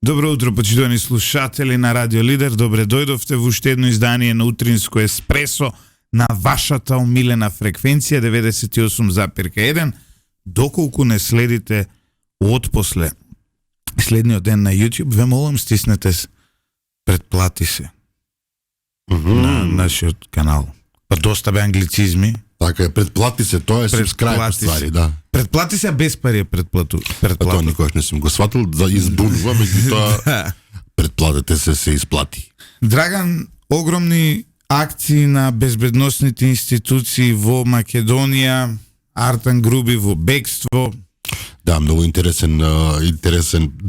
Добро утро, почитувани слушатели на Радио Лидер. Добре дојдовте во уште едно издание на Утринско еспресо на вашата омилена фреквенција 98,1. Доколку не следите отпосле следниот ден на YouTube, ве молам стиснете предплати се на нашиот канал. Па доста бе англицизми. Така е, предплати се, тоа е subscribe ствари, да. Предплати се без пари е предплату. Тоа никогаш не сум го сватил, за избунува, меѓутоа предплатите се исплати. Драган, огромни акции на безбедносните институции во Македонија, Артан Груби во бегство. Да, многу интересен,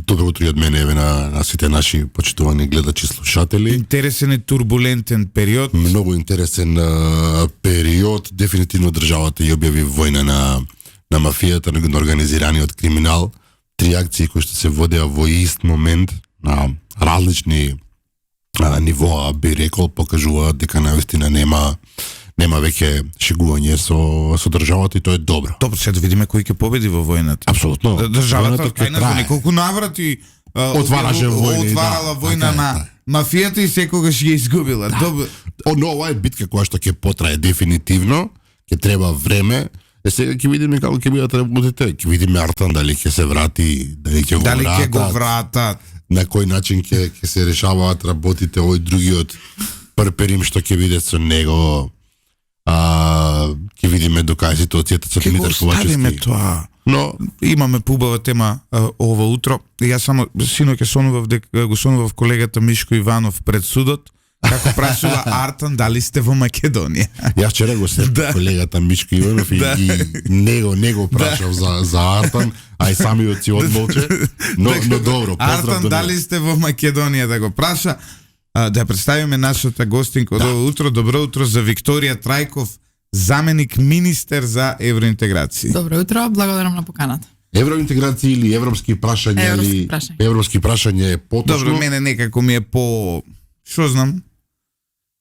добро утро и од мене еве на сите наши почитувани гледачи и слушатели. Интересен и турбулентен период. Многу интересен период. Дефинитивно државата ја објави војна на мафијата, на организираниот криминал. 3 акции кои што се водеа во ист момент на различни нивоа, би рекол, покажуваат дека навистина нема веќе шегување со државата и тоа е добро. Добро, сега да видиме кој ќе победи во војната. Апсолутно. Државата кај нас неколку наврати отварала војна на мафијата и секогаш ја изгубила. Да. Ова е битка која што ќе потрае дефинитивно, ќе треба време. Сега ќе видиме како ќе бидат работите, ќе видиме Артан дали ќе се врати, дали ќе го вратат, на кој начин ќе се решаваат работите, овој другиот Перперим што ќе биде со него. Ќе видиме до кај ситуацијата со Димитар Ковачевски. Ќе го оставиме тоа. Но имаме пубава тема ова утро. Јас само синоќа сонував колегата Мишко Иванов пред судот, како прашува Артан дали сте во Македонија. Јас вчера го сетив колегата Мишко Иванов и него прашав за Артан, а и самиот си одмолче. Но добро, поздрав Артан дали сте во Македонија да го праша. Да представиме нашата гостинка од ова утро. Добро утро за Викторија Трајков, заменик министер за евроинтеграција. Добро утро, благодарам на поканата. Евроинтеграција или европски прашања или европски прашање е поточно? Добро, мене некако ми е по... Шо знам?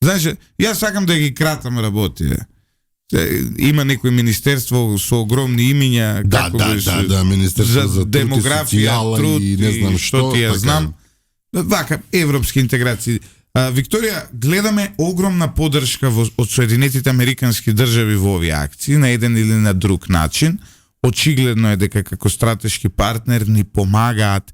Знаеш, јас сакам да ги кратам работи. Има некој министерство со огромни имиња, како министерство за демографија, труд и не знам што ти ја знам. Вака, европски интеграции. Викторија, гледаме огромна поддршка од Соединетите Американски држави во овие акции, на еден или на друг начин. Очигледно е дека како стратешки партнер ни помагаат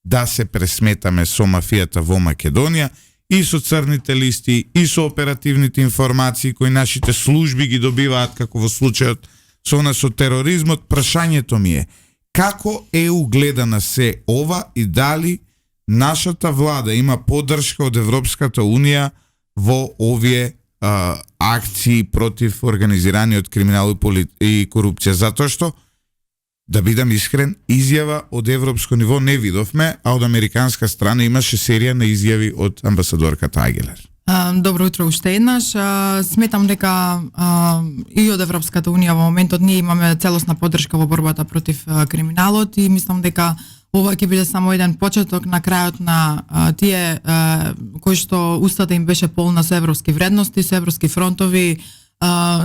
да се пресметаме со мафијата во Македонија и со црните листи, и со оперативните информации кои нашите служби ги добиваат, како во случајот со тероризмот. Прашањето ми е, како ЕУ гледа на се ова и дали нашата влада има поддршка од Европската Унија во овие акции против организираниот криминал и корупција? Затоа што, да бидам искрен, изјава од европско ниво не видовме, а од американска страна имаше серија на изјави од амбасадорката Агилер. Добро утро уште еднаш. Сметам дека и од Европската Унија во моментот ние имаме целосна поддршка во борбата против криминалот и мислам дека ова ќе биде само еден почеток на крајот на тие кои што устата им беше полна со европски вредности, со европски фронтови,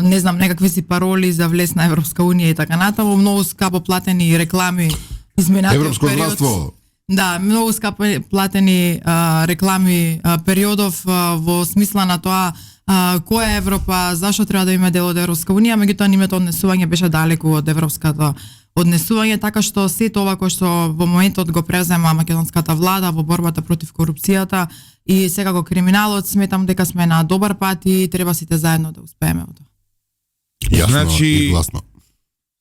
не знам, некакви си пароли за влез на Европска Унија и така натаму, многу скапо платени реклами изминатиот европско братство. Да, многу скапо платени реклами периодов во смисла на тоа која е Европа, зашто треба да има дел од Европска Унија, меѓутоа нивното однесување беше далеку од европското однесување, така што сето ова кој што во моментот го презема македонската влада во борбата против корупцијата и секако криминалот, сметам дека сме на добар пат и треба сите заедно да успееме во тоа. Јасно Значи, и гласно.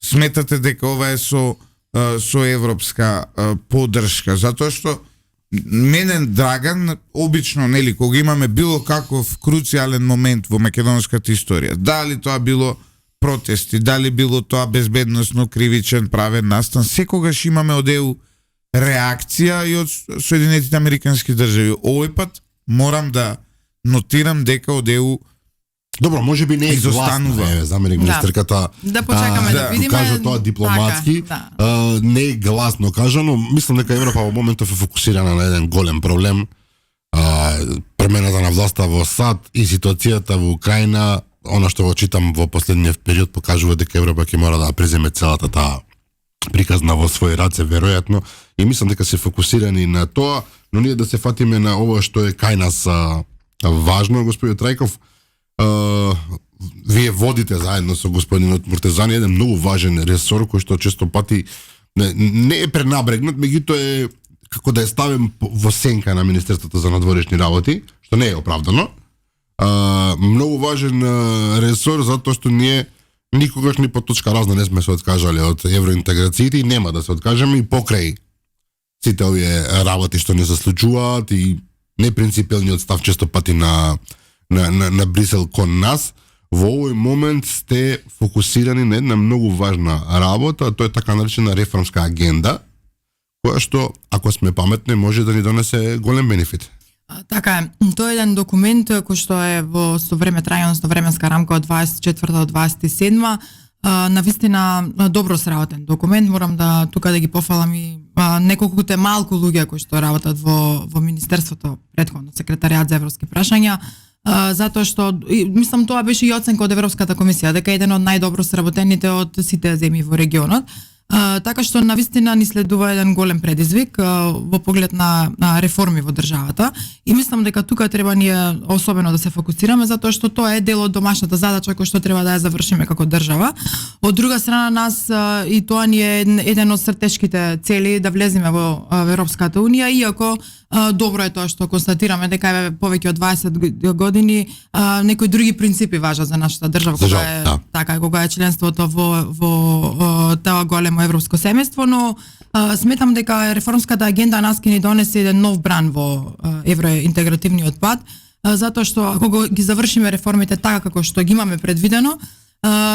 Сметате дека ова е со европска поддршка, затоа што мене Драган обично, нели, кога имаме било каков круцијален момент во македонската историја, дали тоа било протести, дали било тоа безбедносно кривичен правен настан, секогаш имаме од ЕУ реакција и од Соединетите Американски држави. Овој пат морам да нотирам дека од ЕУ Добро, можеби не е гласно, заменик министерката. Да почекаме да видиме. Кажа тоа дипломатски, не е гласно кажано. Мислам дека Европа во моментов е фокусирана на еден голем проблем. Премената на власта во САД и ситуацијата во Украина, она што го читам во последниот период покажува дека Европа ќе мора да преземе целата таа приказна во своји раце веројатно и мислам дека се фокусирани на тоа но ние да се фатиме на ова што е кај нас важно, господин Трајков. Вие водите заедно со господинот Муртезани еден многу важен ресор кој што често пати не е пренабрегнат, меѓутоа е како да е ставен во сенка на Министерството за надворешни работи, што не е оправдано. Многу важен ресор затоа што ние никогаш ни по точка разна не сме се откажале од евроинтеграциите и нема да се откажеме и покрај сите овие работи што не се случуваат и непринципелниот став често пати на Брисел кон нас. Во овој момент сте фокусирани на една многу важна работа, а тоа е така наречена реформска агенда, која што, ако сме паметни, може да ни донесе голем бенефит. Така е. Тоа е еден документ кој што е во време трајање, временска рамка од 24 до 27. Навистина добро сработен документ. Морам да тука да ги пофалам и неколкуте малку луѓе кои што работат во Министерството, претходно секретаријат за европски прашања, затоа што мислам тоа беше и оценка од Европската комисија дека е еден од најдобро сработените од сите земји во регионот. Така што навистина ни следува еден голем предизвик во поглед на реформи во државата и мислам дека тука треба ние особено да се фокусираме затоа што тоа е дел од домашната задача која што треба да ја завршиме како држава. Од друга страна нас и тоа ни е еден од стратешките цели да влеземе во Европската унија, иако добро е тоа што констатираме дека е повеќе од 20 години некои други принципи важат за нашата држава кога е така кога е членството во тоа големо европско семејство, но сметам дека реформската агенда нас ќе ни донесе еден нов бран во евроинтегративниот пат, затоа што ако ги завршиме реформите така како што ги имаме предвидено,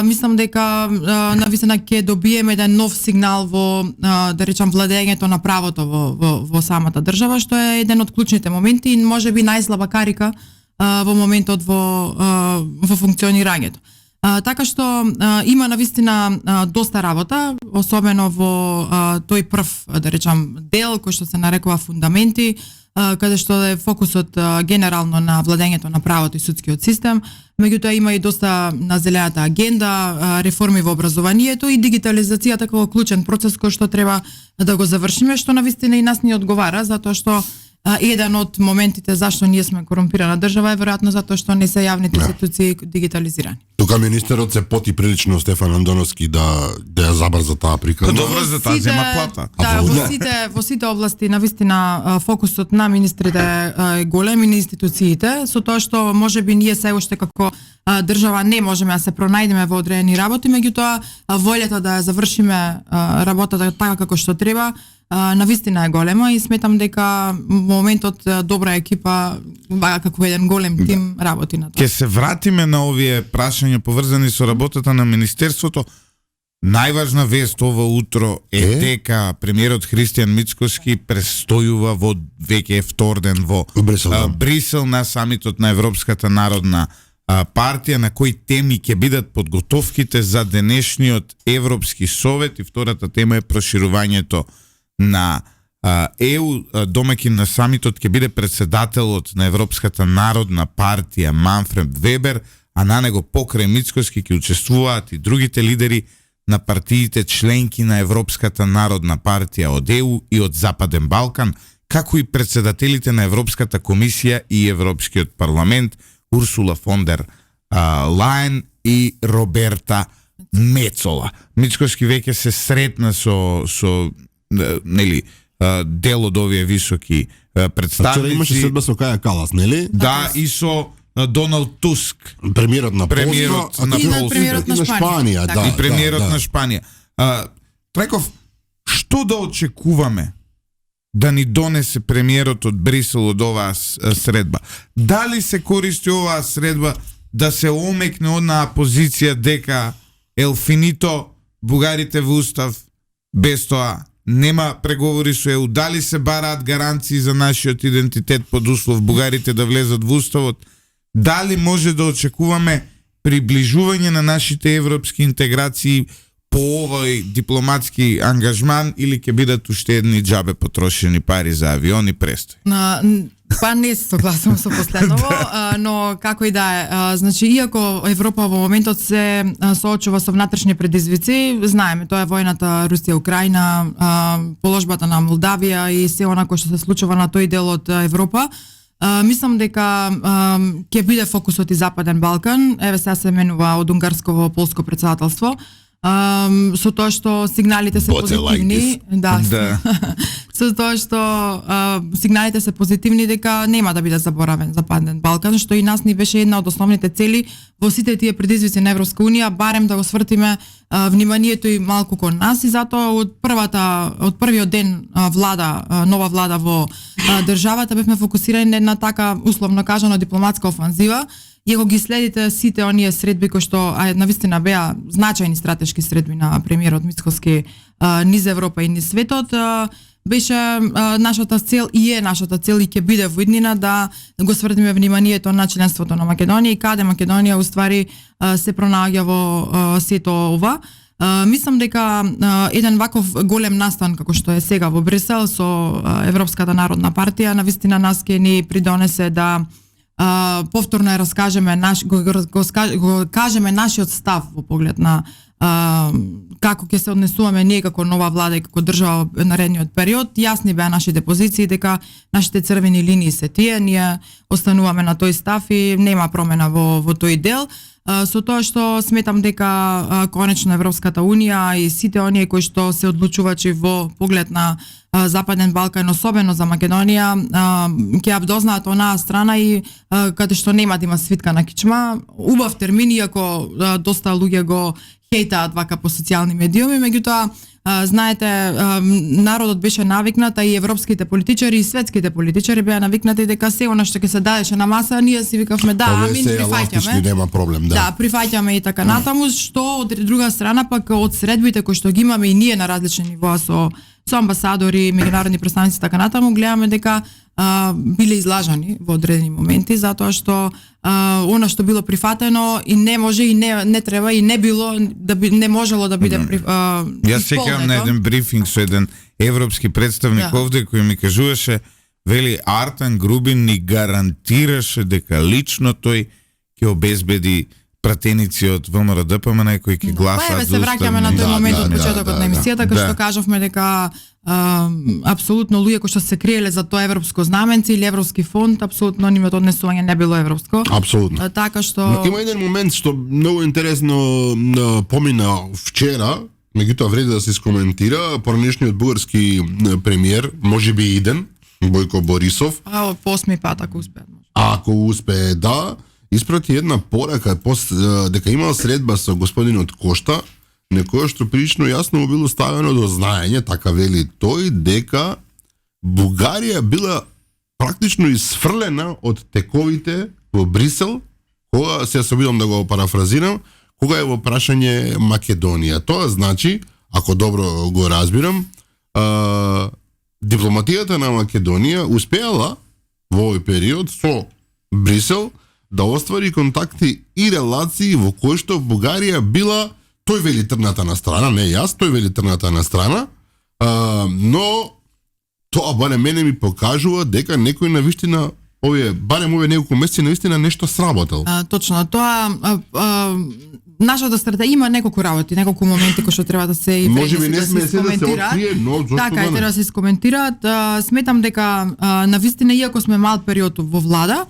мислам дека навистина ќе добиеме еден нов сигнал во да речам владењето на правото во самата држава, што е еден од клучните моменти и можеби најслаба карика во моментот во функционирањето. Така што има навистина доста работа, особено во тој прв, да речам, дел кој што се нарекува фундаменти, каде што е фокусот генерално на владењето на правото и судскиот систем, меѓутоа има и доста на зелената агенда, реформи во образованието и дигитализацијата како клучен процес кој што треба да го завршиме, што навистина и нас ни одговара, затоа што еден од моментите зашто ние сме корумпирана држава е веројатно затоа што не се јавните институции дигитализирани. Тука министерот се поти прилично Стефан Андоновски да ја забрза таа приказна. Добро за таа зема плата. Да, во сите области навистина фокусот на министрите е голем и на институциите, со тоа што можеби ние се уште како држава не можеме да се пронајдеме во одредени работи, меѓутоа волјата да ја завршиме работата така како што треба навистина е голема и сметам дека моментот добра екипа како еден голем тим работи на тоа. Ке се вратиме на овие прашања поврзани со работата на Министерството. Најважна вест ова утро е дека премиерот Христијан Мицкоски престојува во веќе втор ден во Брисел на самитот на Европската народна партија, на кои теми ќе бидат подготовките за денешниот Европски совет и втората тема е проширувањето на ЕУ. Домаќин на самитот ќе биде председателот на Европската народна партија Манфред Вебер, а на него покрај Мицкоски ќе учествуваат и другите лидери на партиите членки на Европската народна партија од ЕУ и од Западен Балкан, како и председателите на Европската комисија и Европскиот парламент Урсула фон дер Лајен и Роберта Мецола. Мицкоски веќе се сретна со нели дел од овие високи представници. Вчера имаше седба со Каја Калас, нели? Да, и со Доналд Туск, премиерот на Полска, премиерот на Шпанија, да, и премиерот на Шпанија. Трајков, што да очекуваме да ни донесе премиерот од Брисел од оваа средба? Дали се користи оваа средба да се омекне одна позиција дека ел финито бугарите во устав, без тоа нема преговори со ЕУ? Дали се бараат гаранции за нашиот идентитет под услов бугарите да влезат во уставот? Дали може да очекуваме приближување на нашите европски интеграции по овој дипломатски ангажман или ќе бидат уште едни џабе потрошени пари за авиони престој? Па не се согласувам со последново, но како и да е. Значи, иако Европа во моментот се соочува со внатрешни предизвици, знаеме, тоа е војната Русија-Украина, положбата на Молдавија и се она кој што се случува на тој дел од Европа. Мислам дека ќе биде фокусот и Западен Балкан. Еве сега се менува од унгарско во полско председателство. Со тоа што сигналите се позитивни, со тоа што сигналите се позитивни дека нема да биде заборавен Западен Балкан, што и нас ни беше една од основните цели во сите тие предизвици на Европска унија, барем да го свртиме вниманието и малку кон нас, и затоа од првиот ден нова влада во државата бевме фокусирани на една така условно кажано дипломатска офанзива. И ако ги следите сите оние средби кои што навистина беа значајни стратешки средби на премиерот Мицкоски низ Европа и низ светот, беше нашата цел и е нашата цел и ќе биде во иднина да го свртиме вниманието на членството на Македонија и каде Македонија уствари се пронаоѓа во сето ова. Мислам дека еден ваков голем настан како што е сега во Брисел со Европската народна партија навистина нас ќе ни придонесе да повторно раскажеме го кажеме нашиот став во поглед на како ќе се однесуваме ние како нова влада и како држава во наредниот период. Јасни беа нашите позиции дека нашите црвени линии се тие, ние остануваме на тој став и нема промена во тој дел. Со тоа што сметам дека конечно Европската унија и сите оние кои што се одлучувачи во поглед на Западен Балкан, особено за Македонија, ќе ја дознаат онаа страна и каде што нема да има свитка на кичма. Убав термин, иако доста луѓе го хейтаат вака по социјални медиуми, меѓутоа знаете, народот беше навикнат, а и европските политичари и светските политичари беа навикнати дека се она што ќе се дадеше на маса, ние си викавме прифаќаме. Нема проблем, да. Прифаќаме и така натаму, што од друга страна пак од средбите кои што ги имаме и ние на различни нивоа со амбасадори, меѓународни представници и така натаму, гледаме дека биле излажани во одредени моменти, затоа што она што било прифатено и не може и не треба и не било не можело да биде Јас сеќавам на еден брифинг со еден европски представник овде кој ми кажуваше, вели, Артан Грубин ни гарантираше дека лично тој ќе обезбеди пратеници од ВМРО-ДПМН кои ќе гласаат за се враќаме на тој момент од почетокот на емисијата, кај што кажавме дека апсолутно луѓе кои што се криеле за тоа европско знаменце или европски фонд, апсолутно нивното однесување не било европско. Апсолутно. Така што има еден момент што многу интересно помина вчера, меѓутоа вреди да се искоментира, поранешниот бугарски премиер, можеби иден, Бојко Борисов. По 8 пат ако успее. Ако успее, да, испрати една порака дека имал средба со господинот Кошта, некоја што прилично јасно му било ставено до знаење, така вели тој, дека Бугарија била практично исфрлена од тековите во Брисел, кога се обидам да го парафразирам, кога е во прашање Македонија. Тоа значи, ако добро го разбирам, дипломатијата на Македонија успеала во овој период со Брисел да оствари контакти и релации во кои што Бугарија била, тој вели трната на страна, не јас, тој вели трната на страна, но тоа барем мене ми покажува дека некој навистина барем овие неколку месеци навистина нешто сработел. Точно, тоа нашата стратегија има неколку работи, неколку моменти кои што треба да се можеби не сме се да се открие, но зошто така треба да се искоментираат. Сметам дека навистина иако сме мал период во влада,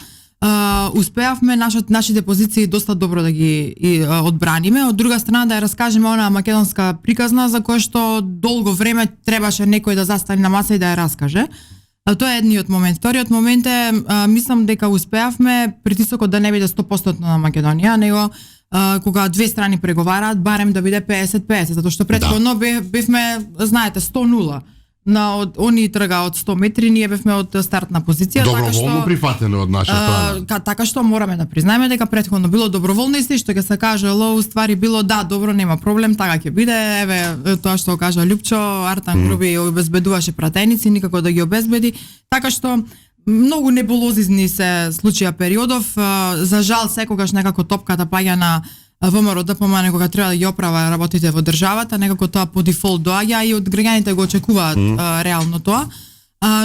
успеавме нашите позиции доста добро да ги одбраниме. Од друга страна да ја раскажеме онаа македонска приказна за која што долго време требаше некој да застане на маса и да ја раскаже. Тоа е едниот момент. Вториот момент е, мислам дека успеавме притисокот да не биде 100% на Македонија, него кога две страни преговараат, барем да биде 50-50, затоа што претходно бевме, знаете, 100-0. Они трга од 100 метри, ние бевме од стартна позиција. Доброволно прифатено од наша страна. Така што мораме да признаеме дека претходно било доброволно и се што ќе се кажело, уствари било да, добро, нема проблем, така ќе биде. Еве тоа што кажа Лјупчо, Артан Груби обезбедуваше пратеници, никако да ги обезбеди. Така што многу небулозизни се случија периодов. За жал секогаш некако топката паѓа на ВМРО-ДПМН кога треба да ги оправа работите во државата, некако тоа по дефолт доаѓа и од граѓаните го очекуваат реално тоа.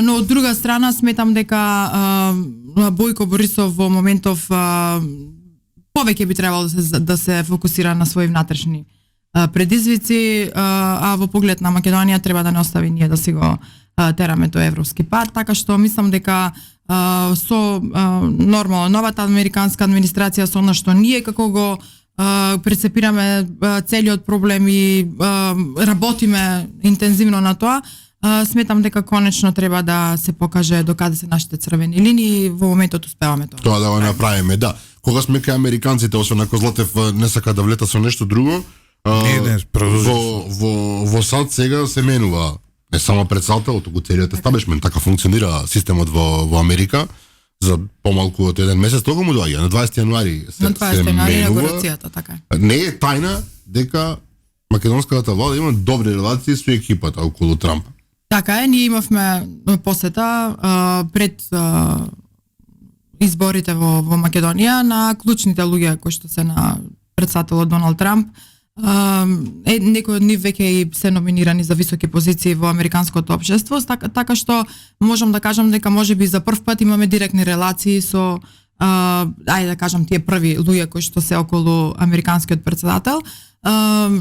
Но од друга страна сметам дека Бојко Борисов во моментов повеќе би требало да се фокусира на своји внатрешни предизвици, а во поглед на Македонија треба да не остави ние да си го тераме тој европски пат, така што мислам дека со нормално новата американска администрација со она што ние како го прецепираме целиот проблем и работиме интензивно на тоа, сметам дека конечно треба да се покаже докаде се нашите црвени линии, во моментот успеваме тоа. Тоа да го направиме, да. Кога сме кај американците, освен ако Златев не сака да влета со нешто друго, во САД сега се менува не само председател, туку целиот естаблишмент, така функционира системот во Америка. За помалку од еден месец тога му доаѓа, на 20 јануари се менува. Така. Не е тајна дека македонската влада има добри релации со екипата околу Трамп. Така е, ние имавме посета пред изборите во Македонија на клучните луѓе кои што се на председателот Доналд Трамп. Некои од нив веќе и се номинирани за високи позиции во американското општество, така што можам да кажам дека можеби за прв пат имаме директни релации со ајде да кажам тие први луѓе кои што се околу американскиот председател.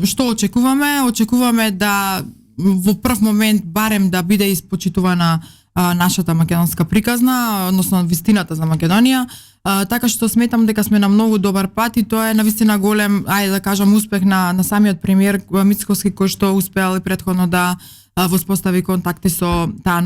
Што очекуваме? Очекуваме да во прв момент барем да биде испочитувана нашата македонска приказна, односно вистината за Македонија, така што сметам дека сме на многу добар пат и тоа е навистина голем, ајде да кажам, успех на самиот премиер Мицкоски, кој што успеал и претходно да воспостави контакти со таа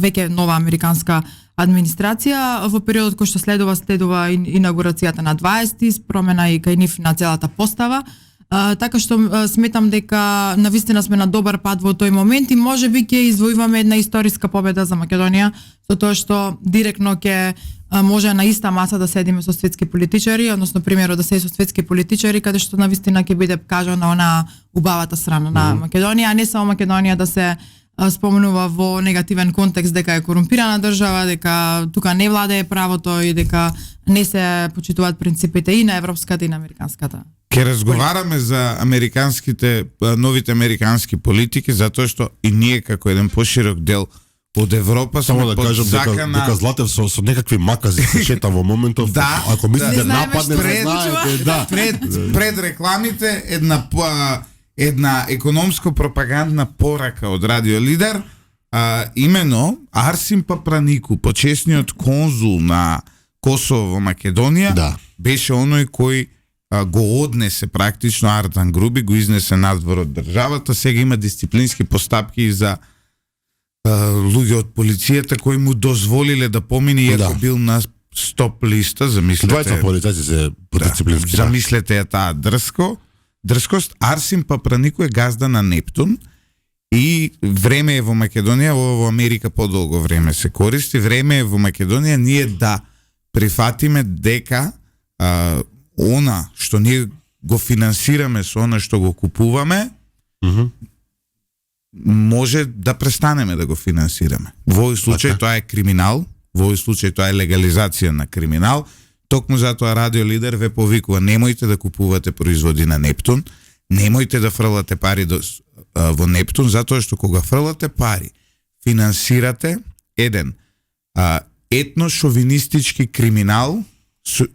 веќе нова американска администрација. Во периодот кој што следува инаугурацијата на 20 промена и кај нив на целата постава. Така што сметам дека навистина сме на добар пат во тој момент и можеби ќе извојуваме една историска победа за Македонија, со тоа што директно ќе може на иста маса да седиме со светски политичари, односно примерно да седи со светски политичари, каде што навистина ќе биде кажана она убавата страна на Македонија, а не само Македонија да се спомнува во негативен контекст дека е корумпирана држава, дека тука не владее правото и дека не се почитуваат принципите и на европската и на американската. Ке разговараме за новите американски политики, затоа што и ние како еден поширок дел од Европа само да кажам дека Златев со некакви макази се шета во моментов. Да, ако мислите нападне пред рекламите една економско-пропагандна порака од Радио Лидер, имено Арсим Папранику, почесниот конзул на Косово во Македонија, беше оној кој го однесе практично Ардан Груби, го изнесе надвор од државата. Сега има дисциплински постапки за луѓе од полицијата кои му дозволиле да помине иако бил на стоп листа, замислете. Двајца полицајци се по дисциплински. Замислете ја таа дрскост. Арсим Папранику е газда на Нептун и време е во Македонија, во Америка подолго време се користи, време е во Македонија ние да прифатиме дека она што ние го финансираме со она што го купуваме, може да престанеме да го финансираме. Во овој случај тоа е криминал, во овој случај тоа е легализација на криминал. Токму затоа Радио Лидер ве повикува: немојте да купувате производи на Нептун, немојте да фрлате пари во Нептун, затоа што кога фрлате пари, финансирате еден етно-шовинистички криминал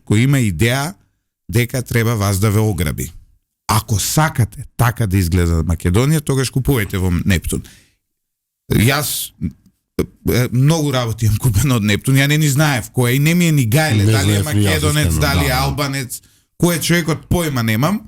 кој има идеја дека треба вас да ве ограби. Ако сакате така да изгледа Македонија, тогаш купувајте во Нептун. Јас многу работи имам купено од Нептун, ја не ни знаев кој е и не ми е ни гајле, дали е македонец, дали е албанец, кој е човекот, појма немам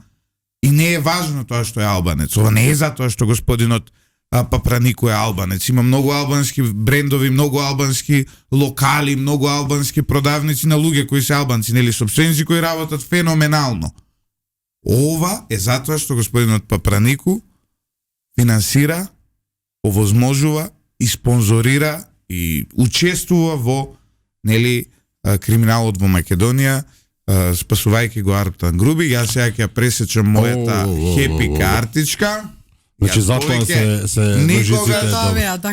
и не е важно тоа што е албанец. Ова не е затоа што господинот Папранику е албанец. Има многу албански брендови, многу албански локали, многу албански продавници на луѓе кои се албанци, нели сопственици кои работат феноменално. Ова е затоа што господинот Папранику финансира, овозможува и спонзорира и учествува во криминалот во Македонија, спасувајќи го Ардан Груби. Јас сега ќе пресечам мојата хепи картичка. Значи затоа се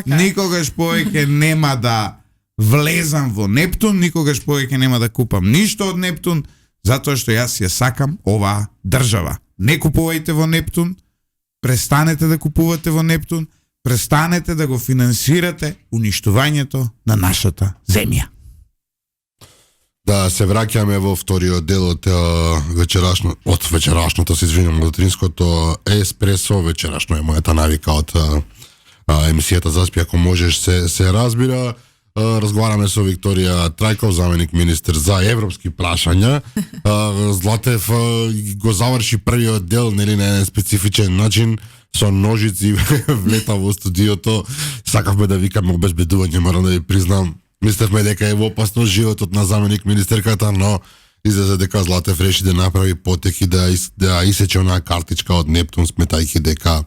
никогаш повеќе нема да влезам во Нептун, никогаш повеќе нема да купам ништо од Нептун, затоа што јас ја сакам оваа држава. Не купувајте во Нептун, престанете да купувате во Нептун, престанете да го финансирате уништувањето на нашата земја. Да, се враќаме во вториот дел од вечерашното, се извинувам, од утринското еспресо. Вечерашно е мојата навика од емисијата Заспи ако можеш се разбира. Разговараме со Викторија Трајков, заменик министер за европски прашања. Златев го заврши првиот дел, нели, на еден специфичен начин, со ножици влета во студиото. Сакавме да викаме обезбедување, морам да ви признам. Мислевме дека е во опасност животот на заменик министерката, но излезе дека Златев реши да направи потек и да исече онаа картичка од Нептун, сметајќи дека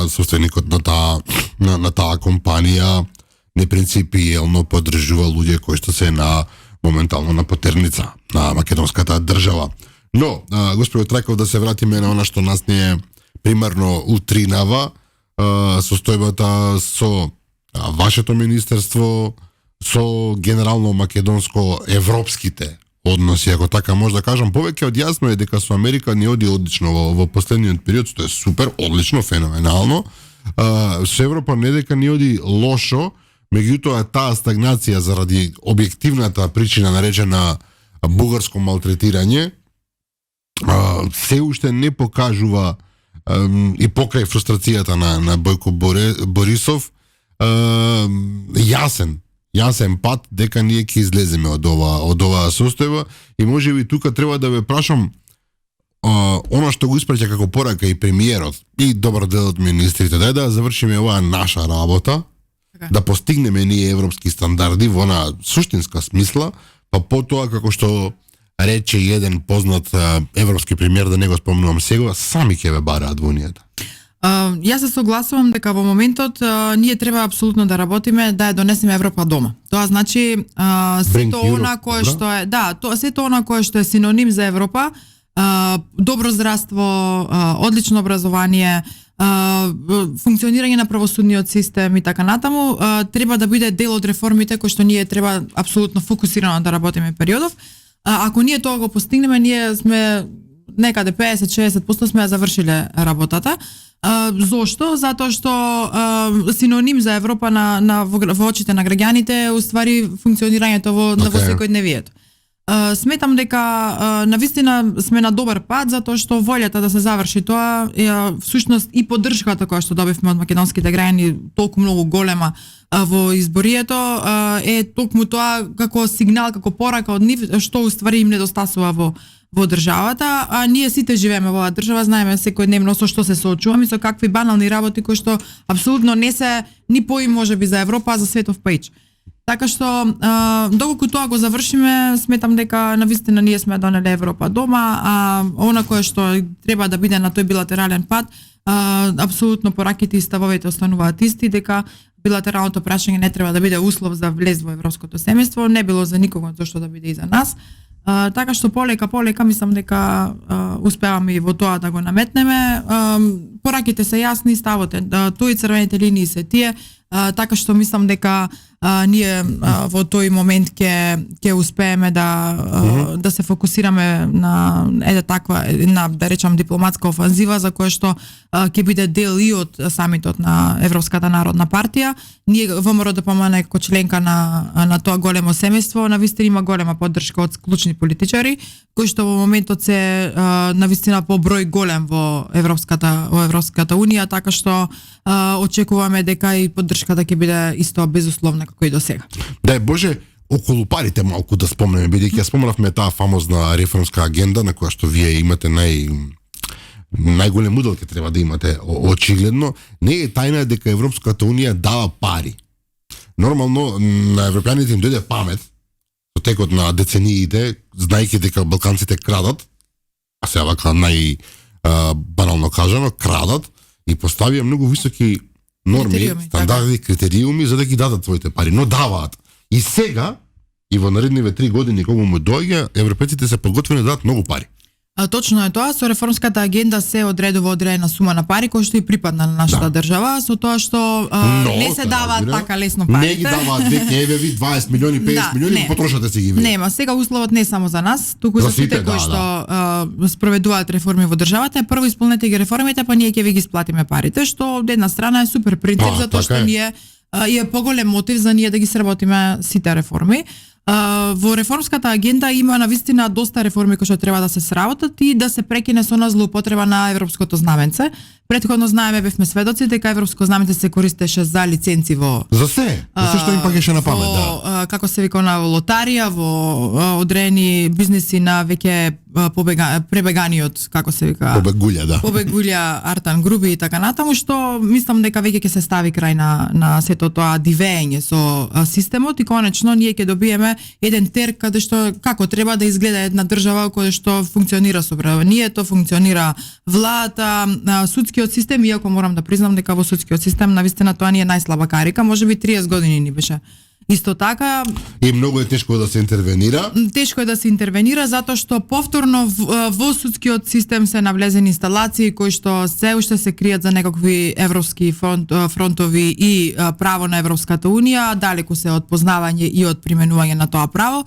собственикот на таа компанија непринципиелно поддржува луѓе кои што се моментално на потерница на македонската држава. Но, господин Трајков, да се вратиме на она што нас не е примерно утринава, состојбата со вашето министерство, со генерално македонско-европските односи, ако така може да кажам. Повеќе од јасно е дека со Америка ни оди одлично во последниот период, што е супер, одлично, феноменално. Со Европа не дека ни оди лошо, меѓутоа таа стагнација заради објективната причина наречена бугарско малтретирање се уште не покажува и покрај фрустрацијата на Бојко Борисов јасен пат дека ние ќе излеземе од оваа состојба. И можеби тука треба да ве прашам она што го испраќа како порака и премиерот и добар дел од министрите, дај да завршиме оваа наша работа, да постигнеме ние европски стандарди во она суштинска смисла, па потоа, како што рече еден познат европски премиер, да не го спомнувам сега, сами ќе ве бараат во унијата. Јас се согласувам дека во моментот ние треба апсолутно да работиме да ја донесеме Европа дома. Тоа значи сето она кое што е, сето она кое што е синоним за Европа, добро здравство, одлично образование, функционирање на правосудниот систем и така натаму, треба да биде дел од реформите кои што ние треба апсолутно фокусирано да работиме периодов. Ако ние тоа го постигнеме, ние сме некаде 50-60% сме ја завршиле работата. Зошто? Затоа што синоним за Европа во очите на граѓаните уствари функционирањето во секојдневието. Сметам дека навистина сме на добар пат, затоа што волјата да се заврши тоа, всушност и поддршката која што добивме од македонските граѓани толку многу голема во изборието, е токму тоа како сигнал, како порака од нив што уствари им недостасува во државата, а ние сите живееме во оваа држава, знаеме секојдневно со што се соочуваме, со какви банални работи кои што апсолутно не се ни поим можеби за Европа, а за светов паич. Така што, доколку тоа го завршиме, сметам дека навистина ние сме донеле Европа дома, а она кое што треба да биде на тој билатерален пат, апсолутно пораките и ставовите остануваат исти, дека билатералното прашање не треба да биде услов за влез во европското семејство, не било за никого зашто да биде и за нас. Така што полека мислам дека успеваме и во тоа да го наметнеме. Пораките се јасни, ставот тој црвените линии се тие, така што мислам дека ние во тој момент ќе успееме да се фокусираме на да речам дипломатска офанзива за која што ќе биде дел и од самитот на Европската народна партија. Ние ВМРО ДПМН како членка на тоа големо семејство навистина има голема поддршка од клучни политичари кои што во моментот се навистина по број голем во Европската унија, така што очекуваме дека и поддршката ќе биде исто безусловна како и до сега. Дај Боже, околу парите малку да спомнеме, бидејќи ја спомнавме таа фамозна реформска агенда на која што вие имате најголем удел ќе треба да имате очигледно. Не е тајна дека Европската унија дава пари. Нормално на европјаните им дојде памет со текот на децениите, знаејќи дека балканците крадат, а сега вака банално кажано, крадат и поставија многу високи норми, стандарди, критериуми за да ги дадат своите пари, но даваат. И сега, и во наредниве 3 години кога му доаѓа, европеците се подготвени да дадат многу пари. Точно е тоа, со реформската агенда се одредува одредена сума на пари која што и припадна на нашата држава, со тоа што не се даваат така лесно парите. Не ги даваат веќе, ви 20 милиони, 50 милиони, потрошате си ги вие. Нема, сега условот не е само за нас, туку за сите кои што спроведуваат реформи во државата, прво исполнете ги реформите, па ние ќе ви ги сплатиме парите, што од една страна е супер принцип, затоа што ние е поголем мотив за ние да ги сработиме сите реформи. Во реформската агенда има навистина доста реформи кои што треба да се сработат и да се прекине со она злоупотреба на европското знаменце. Претходно знаеме, бевме сведоци дека европско знаменце се користеше за лиценци во За се што им пакеше на памет, да. Како се вика на лотарија, во одредени бизниси на веќе пребегани од, како се вика, побегулја Артан Груби и така натаму, што мислам дека веќе ќе се стави крај на сето тоа дивење со системот и конечно ние ќе добиеме еден терк каде што како треба да изгледа една држава која што функционира собранието, функционира владата, судскиот систем, иако морам да признам дека во судскиот систем навистина тоа не е најслаба карика, можеби 30 години ни беше. Исто така и многу е тешко да се интервенира. Тешко е да се интервенира затоа што повторно во судскиот систем се навлезени инсталации кои што се уште се кријат за некакви европски фронтови и право на Европската унија, далеку се од познавање и од применување на тоа право.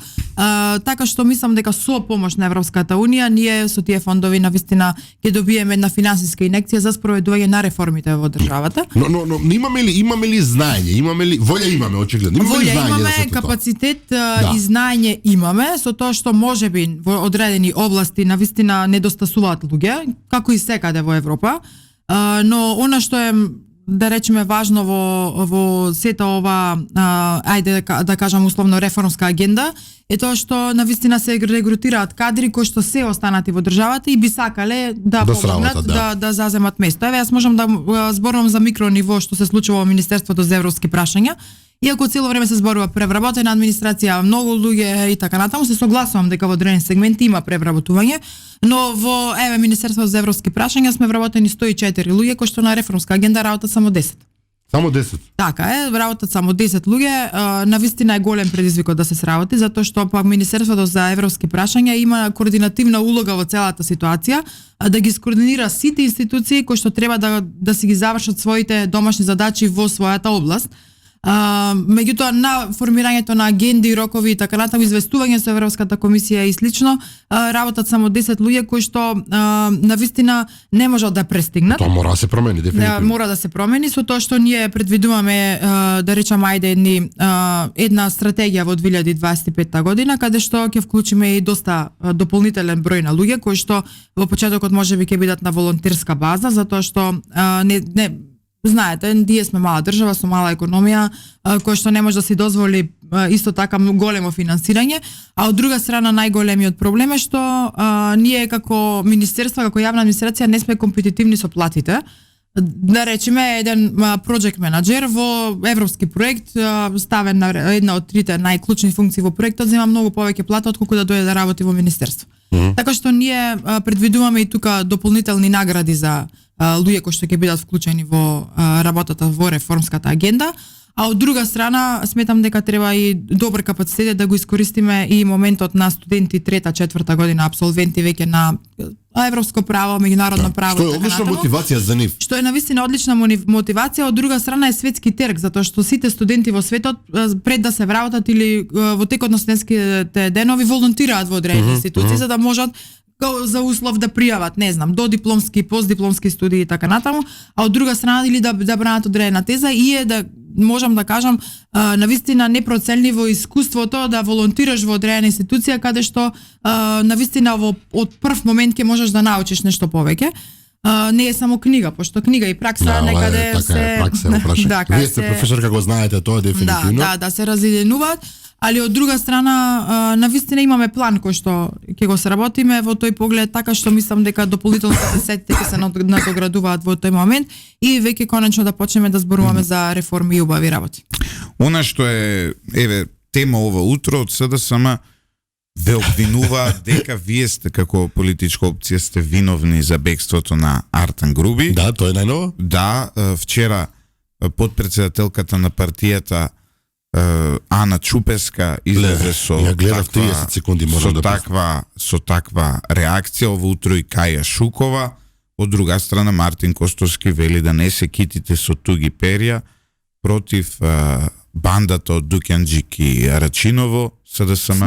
Така што мислам дека со помош на Европската унија ние со тие фондови навистина ќе добиеме една финансиска инекција за спроведување на реформите во државата. Но имаме ли знаење, имаме ли волја, имаме очигледно. Имаме капацитет и знаење имаме, со тоа што можеби во одредени области навистина недостасуваат луѓе, како и секаде во Европа, но она што е да речеме важно во сета ова ајде да кажам условно реформска агенда е тоа што навистина се регрутираат кадри кои што се останати во државата и би сакале да помогнат да заземат место. Еве јас можам да зборувам за микро ниво што се случува во Министерството за европски прашања. Иако цело време се зборува превработена администрација, многу луѓе и така натаму, се согласувам дека во одредени сегменти има превработување, но во Министерството за европски прашања сме вработени 104 луѓе кои што на реформска агенда работат само 10. Само 10. Така е, работат само 10 луѓе, навистина е голем предизвикот да се сработи, затоа што пак Министерството за европски прашања има координативна улога во целата ситуација, да ги скоординира сите институции кои што треба да си ги завршат своите домашни задачи во својата област. Меѓутоа на формирањето на агенди, рокови и така натаму, известување со Европската комисија и слично, работат само 10 луѓе кои што навистина не можат да престигнат. Тоа мора да се промени дефинитивно. Мора да се промени со тоа што ние предвидуваме да речам ајде една стратегија во 2025 година каде што ќе вклучиме и доста дополнителен број на луѓе кои што во почетокот можеби ќе бидат на волонтерска база, затоа што знаете, ние сме мала држава со мала економија, која што не може да си дозволи исто така големо финансирање, а од друга страна најголемиот проблем е што ние како министерство, како јавна администрација не сме компетитивни со платите. Да речеме еден проект менаџер во европски проект ставен на една од трите најклучни функции во проектот зема многу повеќе плата отколку да дојде да работи во министерство. Така што ние предвидуваме и тука дополнителни награди за луѓе кои што ќе бидат вклучени во работата во реформската агенда, а од друга страна сметам дека треба и добар капацитет да го искористиме и моментот на студенти трета, четврта година апсолвенти веќе на европско право, меѓународно право. Што е одлична мотивација за нив. Што е навистина одлична мотивација, од друга страна е светски терк, затоа што сите студенти во светот пред да се вработат или во текот на студентските денови волонтираат во одредени институции за да можат за услов да пријават, не знам, додипломски, постдипломски студии и така натаму, а од друга страна или да бранат одредена теза и е да можам да кажам навистина непроценливо искуството да волонтираш во одредена институција каде што навистина од прв момент ќе можеш да научиш нешто повеќе. Не е само книга, пошто книга и пракса некаде се Вие сте професор, како знаете, тоа е дефинитивно. Да се разиденуваат. Али од друга страна, навистина имаме план кој што ќе го сработиме во тој поглед, така што мислам дека дополнително капацитетите ќе се надоградуваат во тој момент и веќе конечно да почнеме да зборуваме за реформи и убави работи. Она што е тема ова утро од СДСМ ве обвинува дека вие сте како политичка опција сте виновни за бегството на Артан Груби. Да, тоа е најново? Да, вчера подпредседателката на партијата Ана Чупеска излезе со таква реакција. Ово утро и Каја Шукова. Од друга страна Мартин Костовски вели да не се китите со туги перја против бандата од Дукјанџик и Рачиново. СДСМ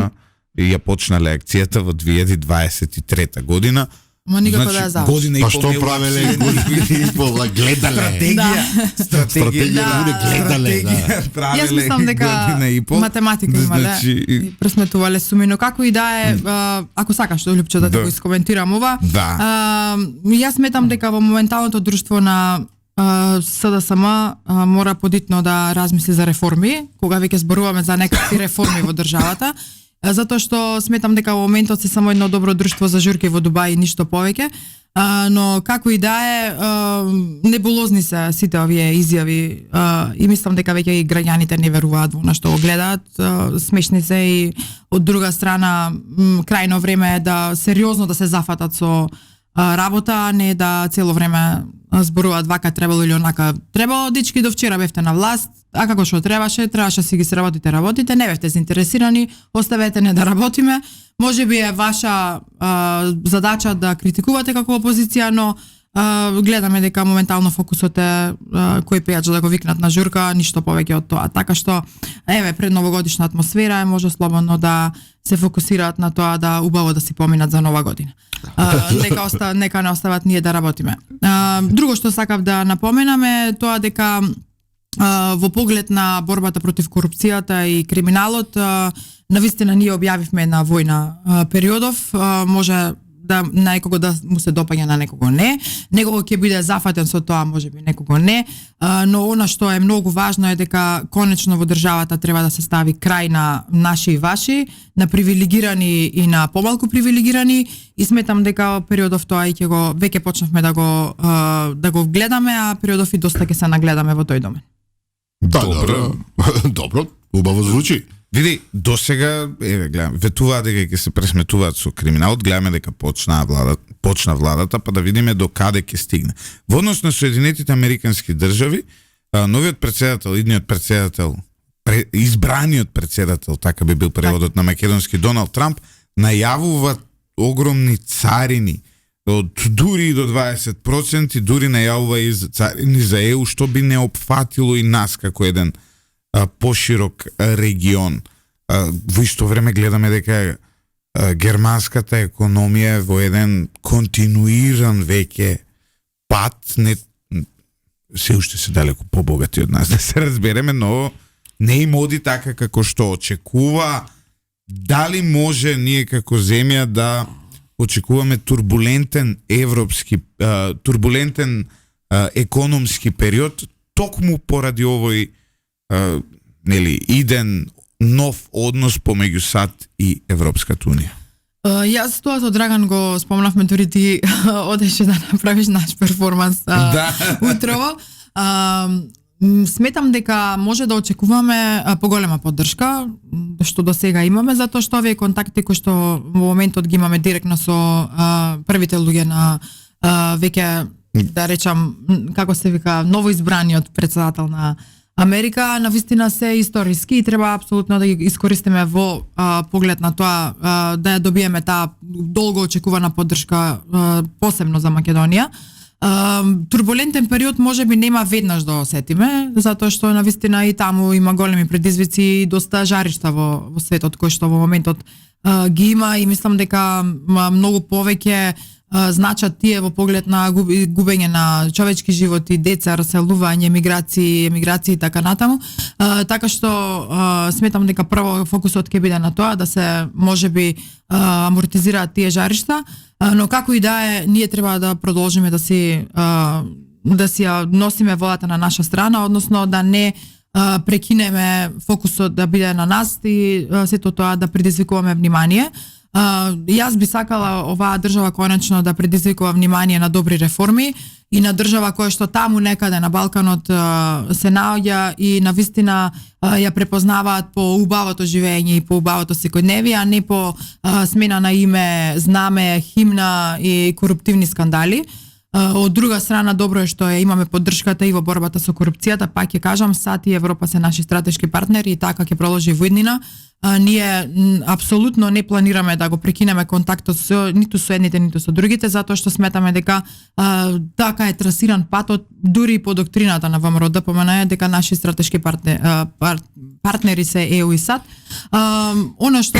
ја почнале акцијата во 2023 година. Ма никако да ја заврши. Година и Па пол што не правеле година и пол, гледале. Стратегија луѓе гледале, да. правеле Јас мислам дека година и пол. математика имале, Значи, пресметувале суми, но како и да е, ако сакаш Лјупче да го искоментирам ова, јас сметам дека во моменталното друштво на СДСМ мора подитно да размисли за реформи, кога веќе зборуваме за некакви реформи во државата, затоа што сметам дека во моментот се само едно добро друштво за журки во Дубај и ништо повеќе. Но како и да е, небулозни се сите овие изјави и мислам дека веќе и граѓаните не веруваат во на што го гледаат, смешни се и од друга страна крајно време е да сериозно да се зафатат со работа, а не да цело време зборуваат вака требало или онака требало. Дички до вчера бевте на власт, а како што требаше си ги сработите, не бевте заинтересирани, оставете не да работиме. Може би е ваша задача да критикувате како опозиција, но гледаме дека моментално фокусот е кој пејач да го викнат на журка, ништо повеќе од тоа. Така што, еве, пред новогодишна атмосфера може слободно да се фокусираат на тоа да убаво да си поминат за нова година. Нека не остават ние да работиме. Друго што сакав да напоменаме тоа дека во поглед на борбата против корупцијата и криминалот, навистина ние објавивме една војна периодов, може да на некого да му се допаѓа, на некого не. Некого ќе биде зафатен со тоа, можеби некого не, но она што е многу важно е дека конечно во државата треба да се стави крај на наши и ваши, на привилегирани и на помалку привилегирани, и сметам дека периодов тоа и ќе го веќе почнавме да го гледаме, а периодов и доста ќе се нагледаме во тој домен. Добро, убаво звучи. Види, досега, гледам, ветуваат дека ќе се пресметуваат со криминалот, гледаме дека почна владата, па да видиме до каде ќе стигне. Во однос на Соединетите Американски држави, новиот председател, идниот председател, избраниот председател, така би бил преводот на македонски, Доналд Трамп, најавува огромни царини од дури до 20%, дури најавува и за царини за ЕУ, што би не опфатило и нас како еден поширок регион. Во исто време гледаме дека германската економија е во еден континуиран веќе пат, не се уште се далеко побогати од нас, да се разбереме, но не им оди така како што очекува. Дали може ние како земја да очекуваме турбулентен економски период токму поради овој иден нов однос помеѓу САД и Европската унија? Јас тоа со Драган го спомнавме, дури ти одеше да направиш наш перформанс утрово. Сметам дека може да очекуваме поголема поддршка, што до сега имаме, затоа што овие контакти кои што во моментот ги имаме директно со првите луѓе на веќе, да речам, како се вика, новоизбраниот председател на Америка, навистина се историски и треба апсолутно да ги искористиме во поглед на тоа да ја добиеме таа долго очекувана поддршка, посебно за Македонија. Турбулентен период можеби нема веднаш да осетиме, затоа што навистина и таму има големи предизвици и доста жаришта во светот кој што во моментот ги има, и мислам дека многу повеќе значат тие во поглед на губење на човечки животи, деца, раселување, емиграции и така натаму. Така што сметам дека прво фокусот ќе биде на тоа да се можеби амортизираат тие жаришта, но како и да е, ние треба да продолжиме да си носиме водата на наша страна, односно да не прекинеме фокусот да биде на нас и сето тоа да предизвикуваме внимание. Јас би сакала оваа држава конечно да предизвикува внимание на добри реформи и на држава која што таму некаде на Балканот се наоѓа и навистина ја препознаваат по убавото живење и по убавото секојдневие, а не по смена на име, знаме, химна и коруптивни скандали. Од друга страна, добро е што имаме поддршката и во борбата со корупцијата, пак ќе кажам, САД и Европа се наши стратешки партнери и така ќе продолжи во иднина. Ние апсолутно не планираме да го прекинеме контактот ниту со едните, ниту со другите, затоа што сметаме дека така е трасиран патот, дури и по доктрината на ВМРО ДПМН дека наши стратешки партнери се ЕУ и САД. Она што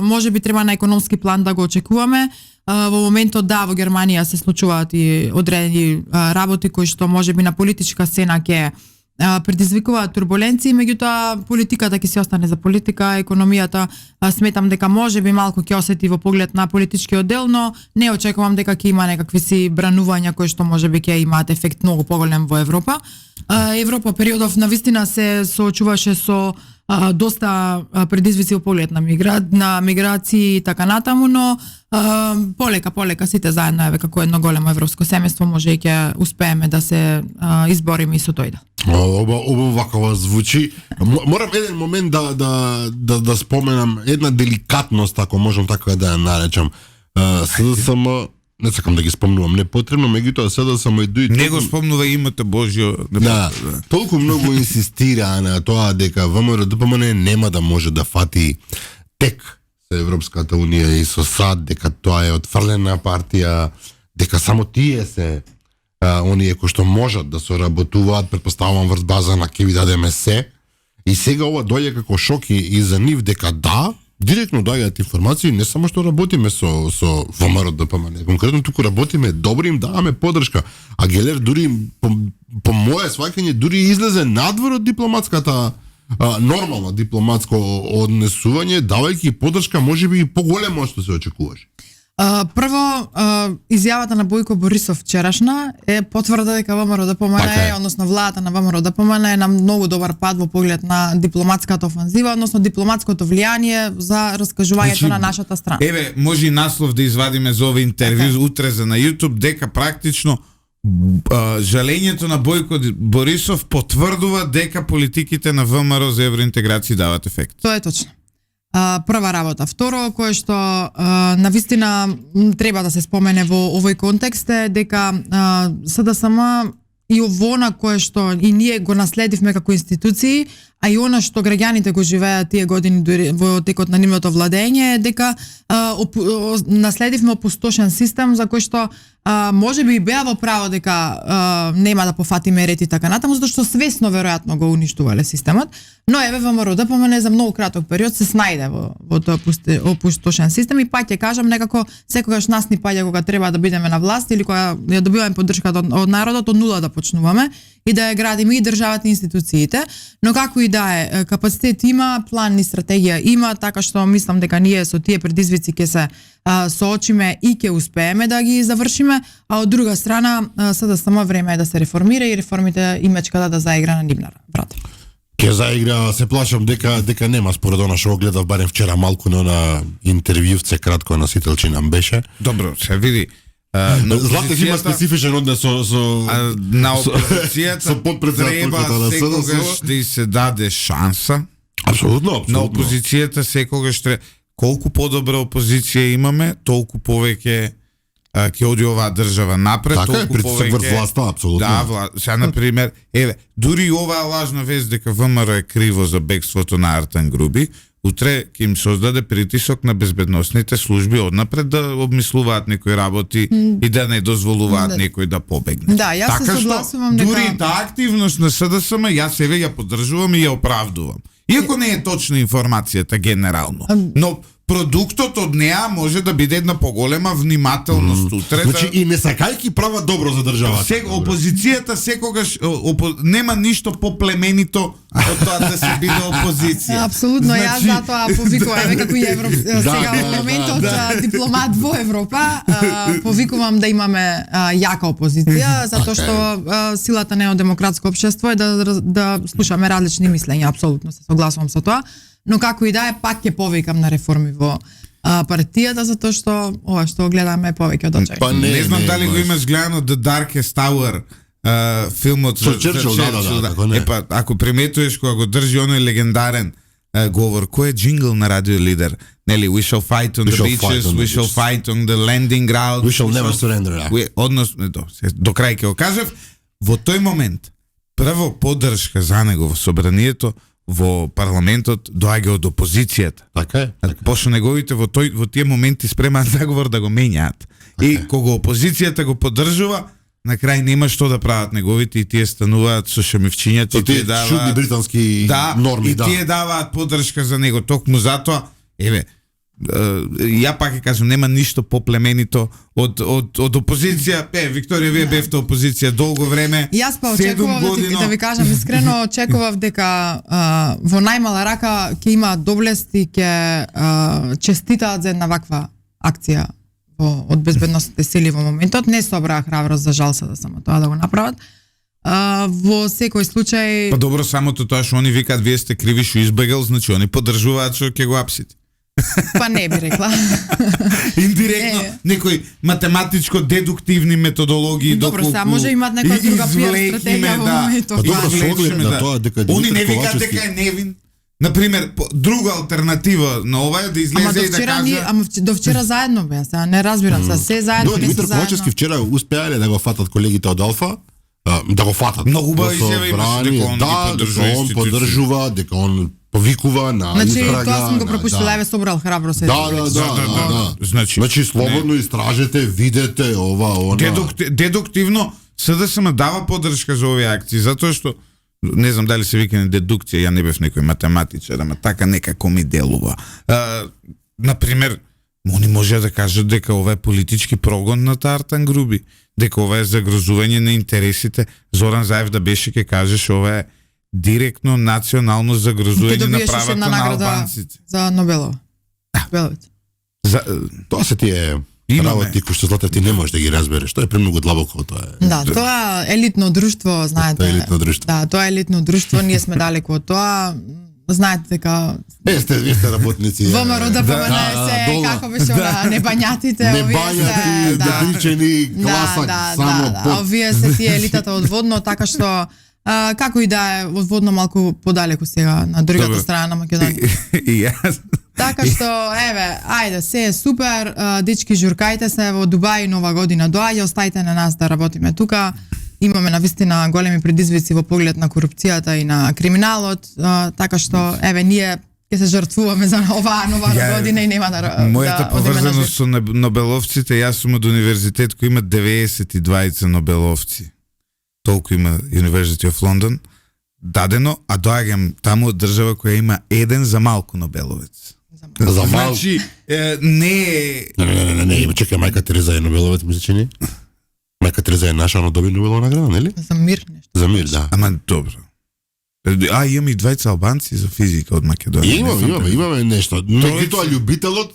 може би треба на економски план да го очекуваме. Во моментот да, во Германија се случуваат и одредени работи кои што може би на политичка сцена ќе предизвикуваат турбуленции, меѓутоа политиката ќе се остане за политика, економијата сметам дека може би малку ќе осети во поглед на политичкиот дел, но не очекувам дека ќе има некакви си бранувања кои што може би ќе имаат ефект многу поголем во Европа. Европа периодов навистина се соочуваше со доста предизвици во поглед на миграции и така натаму, но полека сите заедно еве како едно големо европско семејство може и ќе успееме да се избориме и со тој дел. Оба вакова звучи. Морам еден момент да споменам една деликатност, ако можам така да ја наречам. СДСМ, не сакам да ги спомнувам непотребно, меѓутоа СДСМ и дуи... Не го спомнува името Божјо. Да, толку многу инсистира на тоа дека ВМРО-ДПМН нема да може да фати тек со Европската Унија и со САД, дека тоа е отфрлена партија, дека само тие се оние кои што можат да соработуваат, предпоставувам врз база на ќе ви дадеме се. И сега ова доаѓа како шок и за нив дека да, директно доаѓаат информации, не само што работиме со ВМРО-ДПМН, конкретно туку работиме добро, им даваме поддршка. А Гелер дури по мое сваќање дури излезе надвор од дипломатската нормална дипломатско однесување, давајќи поддршка можеби и поголемо што се очекуваше. Прво, изјавата на Бојко Борисов вчерашна е потврда дека ВМРО-ДПМН, односно владата на ВМРО-ДПМН е на многу добар пат во поглед на дипломатската офанзива, односно дипломатското влијание за раскажувањето на нашата страна. Еве, може и наслов да извадиме за овој интервју утре за на YouTube, дека практично жалењето на Бојко Борисов потврдува дека политиките на ВМРО за евроинтеграција дават ефект. Тоа е точно. Прва работа. Второ, кое што навистина треба да се спомене во овој контекст е дека СДСМ и овона кое што и ние го наследивме како институции, а и она што граѓаните го живеат тие години во текот на нивното владење е дека наследивме опустошен систем за кој што може би беа во право дека нема да пофатиме ред и така натаму, затоа што свесно веројатно го уништувале системот, но еве ВМРО-ДПМН за многу краток период се снајде во тој опустошен систем и пак ќе кажам некако секогаш нас ни паѓа кога треба да бидеме на власт или кога ја добиваме поддршка од народот од нула да почнуваме и да ја градиме и државата и институциите, но како и да е, капацитет има, план и стратегија има, така што мислам дека ние со тие предизвици ќе се соочиме и ќе успееме да ги завршиме, а од друга страна СДСМ време е да се реформира и реформите имечката да заигра на нивна врата. Ќе заигра, се плашам дека нема според она што го гледав барем вчера малку на интервјувце кратко на Сителчина беше. Добро, се види. Златев има специфичен однес со на опозицијата треба секогаш да се даде шанса. Апсолутно. На опозицијата секогаш треба. Колку подобра опозиција имаме, толку повеќе ќе оди оваа држава напред, така толку повеќе власта, апсолутно. Да, сега на пример, еве, дури оваа лажна вест дека ВМРО е криво за бегството на Артан Груби, утре ќе им создаде притисок на безбедносните служби однапред да обмислуваат некои работи и да не дозволуваат некој да побегне. Да, јас се согласувам дека дури таа активност на СДСМ јас еве ја поддржувам и ја оправдувам. Иако не е точна информацијата генерално, но продуктот од неа може да биде една поголема внимателност утре. Значи и не сакајќи права добро за државата. Опозицијата секогаш нема ништо поплеменито од тоа да се биде опозиција. Апсолутно, јас затоа повикувам како и сега во моментот дипломат во Европа, повикувам да имаме јака опозиција, затоа што силата на демократско општество е да слушаме различни мислења, апсолутно се согласувам со тоа. Но како и да е, пак ќе повикам на реформи во партијата, затоа што ова што гледаме е повеќе од очекувано. Не знам дали го имаш гледано The Darkest Hour, филмот со Черчил, да. Ако приметуваш кога го држи оној легендарен говор, кој е джингл на Радио Лидер? Нели, we shall fight on the beaches, we shall fight on the landing ground, we shall never surrender. Односно, до крај ќе го кажав, во тој момент прво поддршка за него во собранието во парламентот доаѓа од опозицијата. Така е. Пошто неговите во тие моменти спремаат заговор да го менјаат. И кога опозицијата го поддржува, на крај нема што да прават неговите и тие стануваат со шемивчињата и тие даваат чудни британски норми, и тие даваат поддршка за него. Токму затоа, еве, ја пак ќе кажам, нема ништо поплеменито од опозиција. Викторија, вие бевте опозиција долго време. Јас па очекував да ви кажам искрено, очекував дека во најмала рака ќе има доблест и ќе честитаат за една ваква акција од безбедносните сили во моментот. Не собраа храброст, за жал се да само тоа да го направат. Во секој случај... Па добро, самото тоа што они викаат вие сте криви што избегал, значи они поддржуваат што ќе го апсите. Па не би рекла. Индиректно, некои математичко-дедуктивни методологии. Добро, сега може имат некоја друга пиар стратегија во моментот. Добро, со оглед на тоа дека они не викаат дека е невин. Например, друга алтернатива на ова е да излезе и да каже... Ама до вчера заедно беа, сега не разбирам, сега се заедно, не се Димитар заедно. Ковачевски вчера успеале да го фатат колегите од Алфа, да го фатат. Многу убава изјава имаше дека он ги поддржува он поддржува, дека он повикува на Значи, истрага. тоа сум го пропуштил, еве собрал храброст. Да. Значи, слободно истражете, видете ова, она. Дедуктивно СДСМ дава поддршка за овие акции, затоа што не знам дали се вика на дедукција, ја не бев некој математичар, ама така некако ми делува. Например, они може да кажат дека ова е политички прогон на Тартан Груби, дека ова е загрозување на интересите. Зоран Заев да беше ке кажеш ова е директно национално загрозување на правата на албанците. За Нобелова. Нобеловица. Тоа се тие работи кои што злате ти не можеш да ги разбереш. Тоа е премногу длабоко, тоа е. Да, тоа елитно друштво, знаете. Тоа е елитно друштво. Да, тоа е елитно друштво, ние сме далеку од тоа. Знаете дека вие сте работници. ВМРО да поменае се како беше на небањатите, небањати, дебричени, класак, само под. Овие се тие елитата од Водно, така што како и да е од Водно малку подалеку сега на другата страна на Македонија. И јас. Така што еве, ајде, се е супер, дечки журкајте се во Дубај, нова година доаѓа, остајте на нас да работиме тука. Имаме навистина големи предизвици во поглед на корупцијата и на криминалот, така што еве ние ќе се жртвуваме за оваа нова година и нема да мојата поврзаност со Нобеловците, јас сум од универзитет кој има 92 Нобеловци. Толку има University of London дадено, а доаѓам таму од држава која има еден за малку Нобеловец. За малку. Значи, не е... Не, чекај, мајка Тереза е Нобеловец, мислиш че не? Мајка Тереза е наша, но доби Нобелова награда, нели? За мир нешто. За мир, да. Ама добро. Имаме и двајца албанци за физика од Македонија. Имаме нешто. Меѓутоа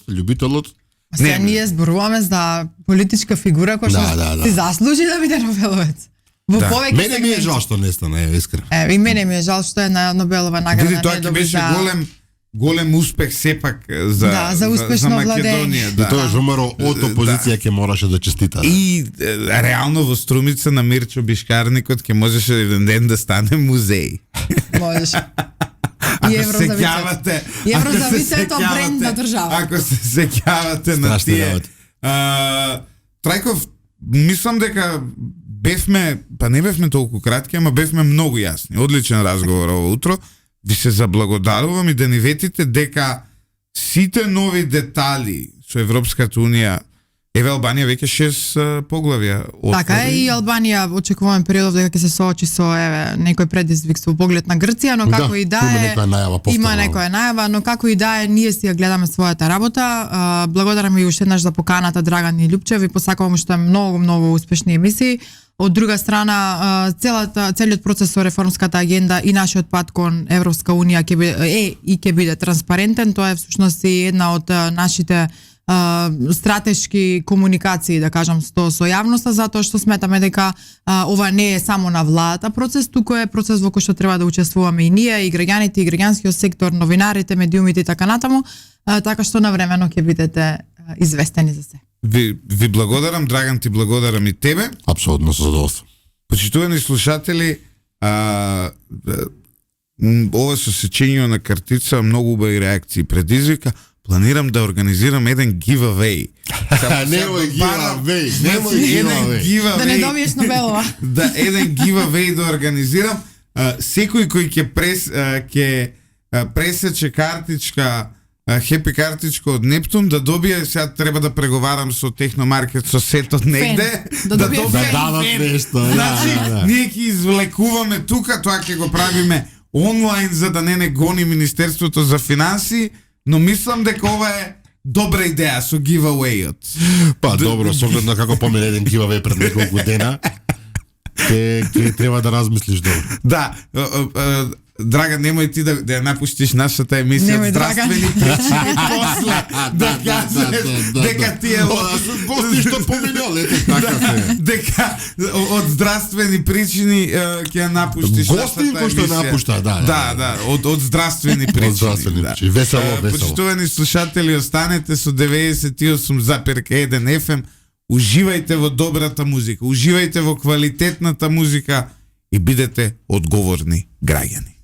љубителот. Сега ние зборуваме за политичка фигура која што си заслужи да биде Нобеловец. Во повеќе мене ми е жал што не стана, искрено. И мене ми е жал што е на Нобелова награда. Види, тоа ќе беше голем успех сепак за успешно Македонија. И тоа ВМРО од опозиција ќе мораше да честита. И реално во Струмица на Мирчо Бишкарникот ќе можеше еден ден да стане музеј. Можеше. И Еврозавицето. Еврозавицето е бренд на држава. Ако се сеќавате на тие. Трајков, мислам дека бевме, па не бевме толку кратки, ама бевме многу јасни. Одличен разговор ово утро. Ви се заблагодарувам и да ни ветите дека сите нови детали со Европската Унија, еве Албанија веќе 6 поглавја отвори. Така е, и Албанија очекуваме периодов дека ќе се соочи со некој предизвик во поглед на Грција, но како и да е, има некоја најава, но како и да е, ние си ја гледаме својата работа. Благодарам и уште еднаш за поканата, Драган и Лјупчев, и посакувам уште многу успешни емисии. Од друга страна, целиот процес со реформската агенда и нашиот пат кон Европска Унија ќе биде транспарентен. Тоа е всушност и една од нашите стратешки комуникации, да кажам, со јавноста, затоа што сметаме дека ова не е само на владата процес, туку е процес во кој што треба да учествуваме и ние, и граѓаните, и граѓанскиот сектор, новинарите, медиумите и така натаму, така што навремено ќе бидете известени за се. Ви благодарам, Драган, ти благодарам и тебе. Апсолутно со задоволство. Почитувани слушатели, ова со сечење на картица многу убави реакции предизвика. Планирам да организирам еден giveaway. Немој giveaway. Да не добиеш Нобелова. Да, еден giveaway да организирам. Секој кој ќе пресече картичка, хепи картичка од Нептун, да добие, сега треба да преговарам со Техномаркет, со сетот негде, да добие нешто. Значи, ние ќе извлекуваме тука, тоа ќе го правиме онлайн за да не гони Министерството за финанси, но мислам дека ова е добра идеја со giveaway-от. Па добро, со оглед на како помине еден giveaway пред неколку дена, ќе треба да размислиш добро. Да, Драган, немој ти да ја напуштиш нашата емисија Немој, здравствени причини после да кажеш дека ти е гости што поминал, ете така се. дека од здравствени причини ќе ја напуштиш Гости кој што емисија. напушта, Да, од здравствени причини. Од здравствени да. причини. Весело. Почитувани слушатели, останете со 98,1 FM. Уживајте во добрата музика, уживајте во квалитетната музика и бидете одговорни граѓани.